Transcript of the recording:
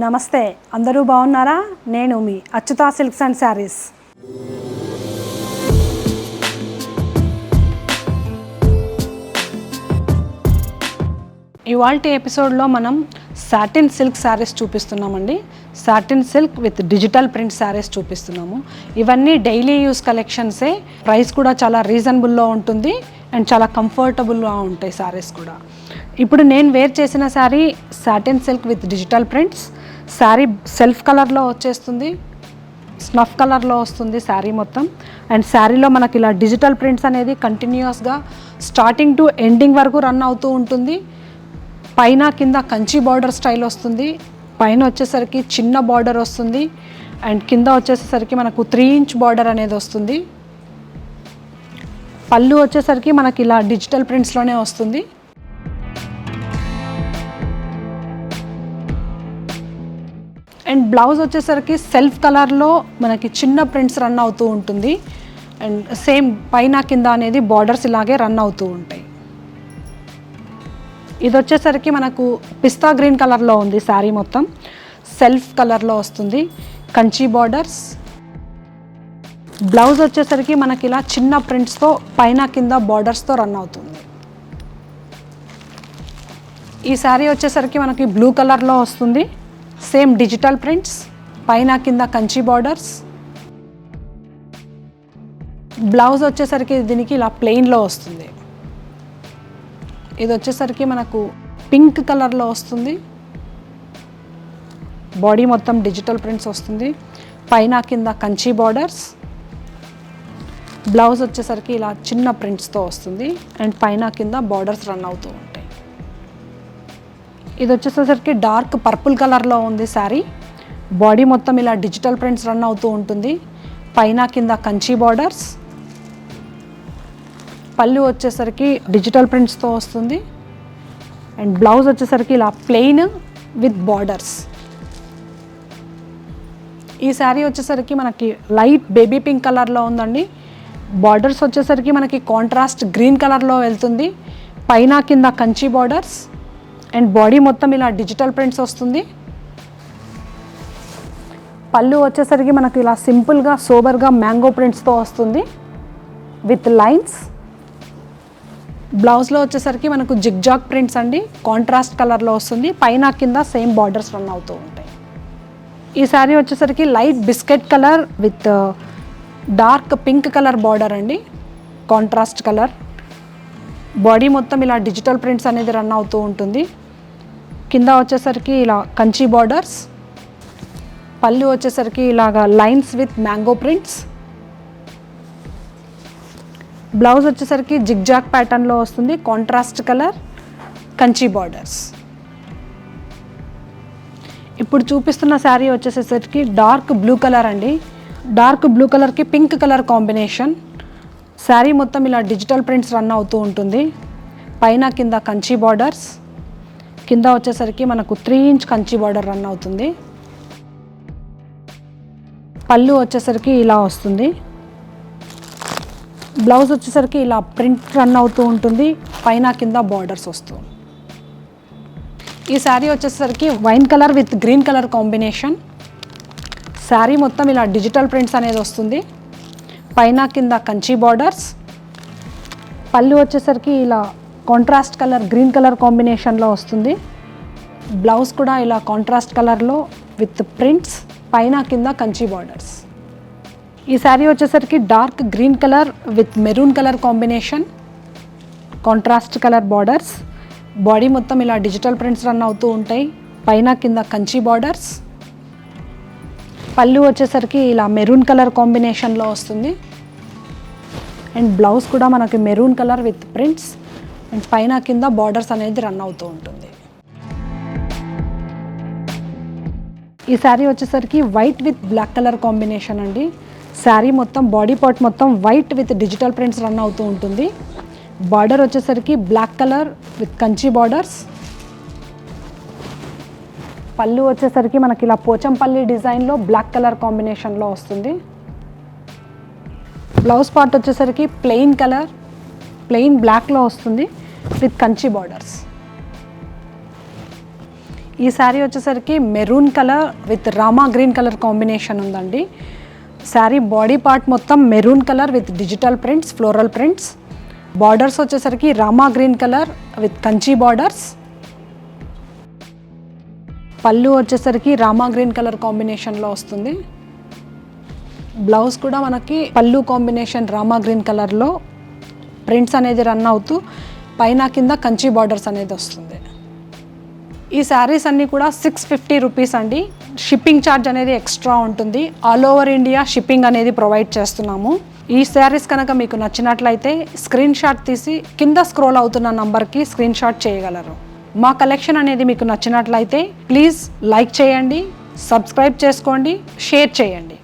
నమస్తే, అందరూ బాగున్నారా? నేను మీ అచ్యుత సిల్క్స్ అండ్ శారీస్. ఇవాల్టి ఎపిసోడ్లో మనం సాటిన్ సిల్క్ శారీస్ చూపిస్తున్నామండి. Satin silk with digital print saris చూపిస్తున్నాము. ఇవన్నీ డైలీ యూస్ కలెక్షన్సే. ప్రైస్ కూడా చాలా రీజనబుల్లో ఉంటుంది అండ్ చాలా కంఫర్టబుల్గా ఉంటాయి శారీస్ కూడా. ఇప్పుడు నేను వేర్ చేసిన sari satin silk with digital prints. Sari self కలర్లో వచ్చేస్తుంది, స్నఫ్ కలర్లో వస్తుంది శారీ మొత్తం. అండ్ శారీలో మనకి ఇలా డిజిటల్ ప్రింట్స్ అనేది కంటిన్యూస్గా స్టార్టింగ్ టు ఎండింగ్ వరకు రన్ అవుతూ ఉంటుంది. పైన కింద కంచి బార్డర్ స్టైల్ వస్తుంది. పైన వచ్చేసరికి చిన్న బార్డర్ వస్తుంది అండ్ కింద వచ్చేసరికి మనకు 3 ఇంచ్ బార్డర్ అనేది వస్తుంది. పళ్ళు వచ్చేసరికి మనకి ఇలా డిజిటల్ ప్రింట్స్లోనే వస్తుంది. అండ్ బ్లౌజ్ వచ్చేసరికి సెల్ఫ్ కలర్లో మనకి చిన్న ప్రింట్స్ రన్ అవుతూ ఉంటుంది. అండ్ సేమ్ పైన కింద అనేది బార్డర్స్ ఇలాగే రన్ అవుతూ ఉంటాయి. ఇది వచ్చేసరికి మనకు పిస్తా గ్రీన్ కలర్లో ఉంది శారీ మొత్తం. సెల్ఫ్ కలర్లో వస్తుంది, కంచి బార్డర్స్. బ్లౌజ్ వచ్చేసరికి మనకి ఇలా చిన్న ప్రింట్స్తో పైన కింద బార్డర్స్తో రన్ అవుతుంది. ఈ శారీ వచ్చేసరికి మనకి బ్లూ కలర్లో వస్తుంది. సేమ్ డిజిటల్ ప్రింట్స్, పైన కింద కంచి బార్డర్స్. బ్లౌజ్ వచ్చేసరికి దీనికి ఇలా ప్లెయిన్లో వస్తుంది. ఇది వచ్చేసరికి మనకు పింక్ కలర్లో వస్తుంది. బాడీ మొత్తం డిజిటల్ ప్రింట్స్ వస్తుంది, పైన కింద కంచి బార్డర్స్. బ్లౌజ్ వచ్చేసరికి ఇలా చిన్న ప్రింట్స్తో వస్తుంది అండ్ పైన కింద బార్డర్స్ రన్ అవుతూ ఉంటాయి. ఇది వచ్చేసరికి డార్క్ పర్పుల్ కలర్లో ఉంది శారీ. బాడీ మొత్తం ఇలా డిజిటల్ ప్రింట్స్ రన్ అవుతూ ఉంటుంది, పైన కింద కంచి బార్డర్స్. పళ్ళు వచ్చేసరికి డిజిటల్ ప్రింట్స్తో వస్తుంది అండ్ బ్లౌజ్ వచ్చేసరికి ఇలా ప్లెయిన్ విత్ బార్డర్స్. ఈ శారీ వచ్చేసరికి మనకి లైట్ బేబీ పింక్ కలర్లో ఉందండి. బార్డర్స్ వచ్చేసరికి మనకి కాంట్రాస్ట్ గ్రీన్ కలర్లో వెళ్తుంది, పైన కింద కంచి బార్డర్స్. అండ్ బాడీ మొత్తం ఇలా డిజిటల్ ప్రింట్స్ వస్తుంది. పళ్ళు వచ్చేసరికి మనకి ఇలా సింపుల్గా సోబర్గా మ్యాంగో ప్రింట్స్తో వస్తుంది విత్ లైన్స్. బ్లౌజ్లో వచ్చేసరికి మనకు జిగ్జాగ్ ప్రింట్స్ అండి, కాంట్రాస్ట్ కలర్లో వస్తుంది, పైన కింద సేమ్ బార్డర్స్ రన్ అవుతూ ఉంటాయి. ఈ శారీ వచ్చేసరికి light biscuit colour with dark pink colour border అండి, కాంట్రాస్ట్ కలర్. బాడీ మొత్తం ఇలా డిజిటల్ ప్రింట్స్ అనేది రన్ అవుతూ ఉంటుంది. కింద వచ్చేసరికి ఇలా కంచి బార్డర్స్. పళ్ళు వచ్చేసరికి ఇలాగా lines with mango prints. Blouse వచ్చేసరికి జిగ్జాగ్ ప్యాటర్న్లో వస్తుంది, కాంట్రాస్ట్ కలర్, కంచి బార్డర్స్. ఇప్పుడు చూపిస్తున్న శారీ వచ్చేసరికి డార్క్ బ్లూ కలర్ అండి. డార్క్ బ్లూ కలర్కి పింక్ కలర్ కాంబినేషన్. శారీ మొత్తం ఇలా డిజిటల్ ప్రింట్స్ రన్ అవుతూ ఉంటుంది, పైన కింద కంచి బార్డర్స్. కింద వచ్చేసరికి మనకు 3 ఇంచ్ కంచి బార్డర్ రన్ అవుతుంది. పళ్ళు వచ్చేసరికి ఇలా వస్తుంది. బ్లౌజ్ వచ్చేసరికి ఇలా ప్రింట్ రన్ అవుతూ ఉంటుంది, పైన కింద బార్డర్స్ వస్తుంది. ఈ శారీ వచ్చేసరికి wine colour with green colour combination. Sari మొత్తం ఇలా డిజిటల్ ప్రింట్స్ అనేది వస్తుంది, పైన కింద కంచి బార్డర్స్. పళ్ళు వచ్చేసరికి ఇలా కాంట్రాస్ట్ కలర్ గ్రీన్ కలర్ కాంబినేషన్లో వస్తుంది. బ్లౌజ్ కూడా ఇలా కాంట్రాస్ట్ కలర్లో విత్ ప్రింట్స్, పైన కింద కంచి బార్డర్స్. ఈ శారీ వచ్చేసరికి dark green colour with maroon colour combination, contrast colour borders. Body మొత్తం ఇలా డిజిటల్ ప్రింట్స్ రన్ అవుతూ ఉంటాయి, పైన కింద కంచి బార్డర్స్. పళ్ళు వచ్చేసరికి ఇలా మెరూన్ కలర్ కాంబినేషన్లో వస్తుంది అండ్ బ్లౌజ్ కూడా మనకి maroon colour with prints and పైన కింద బార్డర్స్ అనేది రన్ అవుతూ ఉంటుంది. ఈ శారీ వచ్చేసరికి white with black colour combination అండి. శారీ మొత్తం బాడీ పార్ట్ మొత్తం white with digital prints run అవుతూ ఉంటుంది. బార్డర్ వచ్చేసరికి black colour with Kanchi borders. పళ్ళు వచ్చేసరికి మనకి ఇలా పోచంపల్లి డిజైన్లో బ్లాక్ కలర్ కాంబినేషన్లో వస్తుంది. బ్లౌజ్ పార్ట్ వచ్చేసరికి ప్లెయిన్ కలర్, ప్లెయిన్ బ్లాక్లో వస్తుంది విత్ కంచి బార్డర్స్. ఈ శారీ వచ్చేసరికి maroon colour with Rama green colour combination ఉందండి. శారీ బాడీ పార్ట్ మొత్తం maroon colour with digital prints, floral prints. Borders వచ్చేసరికి Rama green colour with Kanchi borders. పళ్ళు వచ్చేసరికి రామా గ్రీన్ కలర్ కాంబినేషన్లో వస్తుంది. బ్లౌజ్ కూడా మనకి పళ్ళు కాంబినేషన్ రామా గ్రీన్ కలర్లో ప్రింట్స్ అనేది రన్ అవుతూ పైన కింద కంచి బార్డర్స్ అనేది వస్తుంది. ఈ శారీస్ అన్నీ కూడా 650 రూపీస్ అండి. షిప్పింగ్ ఛార్జ్ అనేది ఎక్స్ట్రా ఉంటుంది. ఆల్ ఓవర్ ఇండియా షిప్పింగ్ అనేది ప్రొవైడ్ చేస్తున్నాము. ఈ శారీస్ కనుక మీకు నచ్చినట్లయితే స్క్రీన్ షాట్ తీసి కింద స్క్రోల్ అవుతున్న నంబర్కి స్క్రీన్ షాట్ చేయగలరు. మా కలెక్షన్ అనేది మీకు నచ్చినట్లయితే ప్లీజ్ లైక్ చేయండి, సబ్స్క్రైబ్ చేసుకోండి, షేర్ చేయండి.